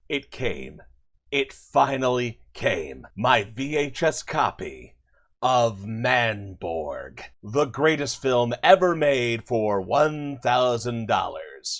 It came. It finally came. My VHS copy of Manborg, the greatest film ever made for $1,000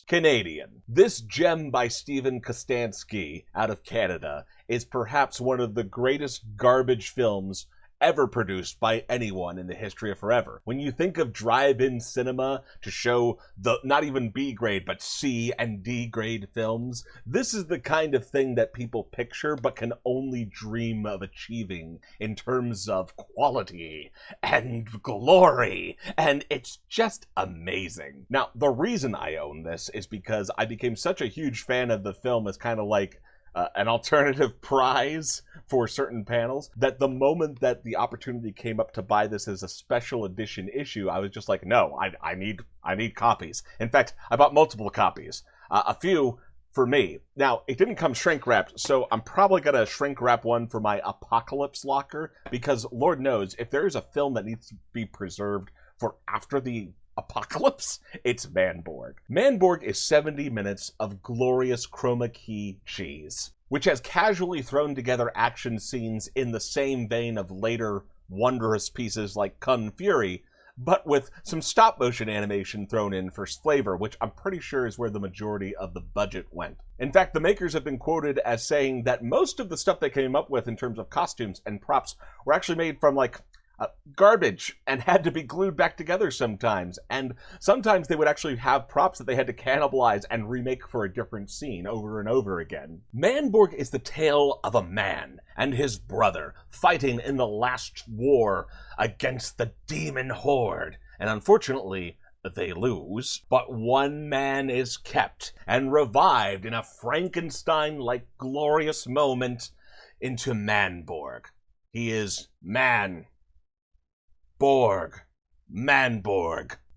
Canadian. This gem by Stephen Kostansky out of Canada is perhaps one of the greatest garbage films ever produced by anyone in the history of forever. When you think of drive-in cinema to show the not even B grade but C and D grade films, this is the kind of thing that people picture but can only dream of achieving in terms of quality and glory, and it's just amazing. Now, the reason I own this is because I became such a huge fan of the film as kind of like an alternative prize for certain panels, that the moment that the opportunity came up to buy this as a special edition issue, I was just like, no, I need copies. In fact, I bought multiple copies. A few for me. Now, it didn't come shrink wrapped, so I'm probably gonna shrink wrap one for my Apocalypse locker, because Lord knows, if there is a film that needs to be preserved for after the apocalypse, it's Manborg. Manborg is 70 minutes of glorious chroma key cheese, which has casually thrown together action scenes in the same vein of later wondrous pieces like Kung Fury, but with some stop-motion animation thrown in for flavor, which I'm pretty sure is where the majority of the budget went. In fact, the makers have been quoted as saying that most of the stuff they came up with in terms of costumes and props were actually made from, like, garbage and had to be glued back together sometimes, and sometimes they would actually have props that they had to cannibalize and remake for a different scene over and over again. Manborg is the tale of a man and his brother fighting in the last war against the demon horde, and unfortunately they lose, but one man is kept and revived in a Frankenstein-like glorious moment into Manborg. He is Manborg.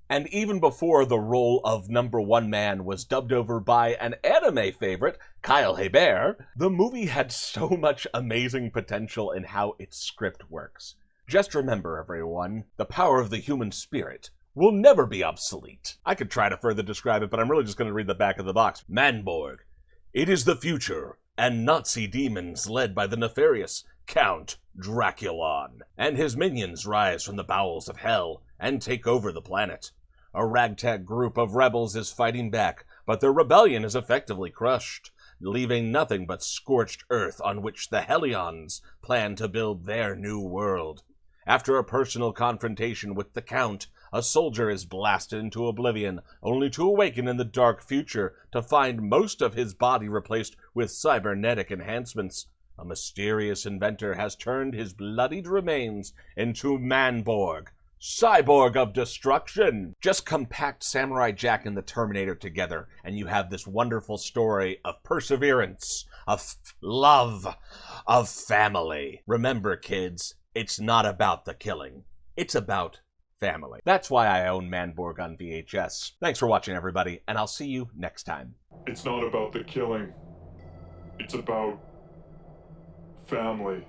And even before the role of number one man was dubbed over by an anime favorite, Kyle Hebert, the movie had so much amazing potential in how its script works. Just remember, everyone, the power of the human spirit will never be obsolete. I could try to further describe it, but I'm really just going to read the back of the box. Manborg. It is the future, and Nazi demons led by the nefarious Count Draculon and his minions rise from the bowels of hell and take over the planet. A ragtag group of rebels is fighting back, but their rebellion is effectively crushed, leaving nothing but scorched earth on which the Hellions plan to build their new world. After a personal confrontation with the Count, a soldier is blasted into oblivion, only to awaken in the dark future to find most of his body replaced with cybernetic enhancements. A mysterious inventor has turned his bloodied remains into Manborg, cyborg of destruction. Just compact Samurai Jack and the Terminator together, and you have this wonderful story of perseverance, of love, of family. Remember, kids, it's not about the killing. It's about family. That's why I own Manborg on VHS. Thanks for watching, everybody, and I'll see you next time. It's not about the killing. It's about family.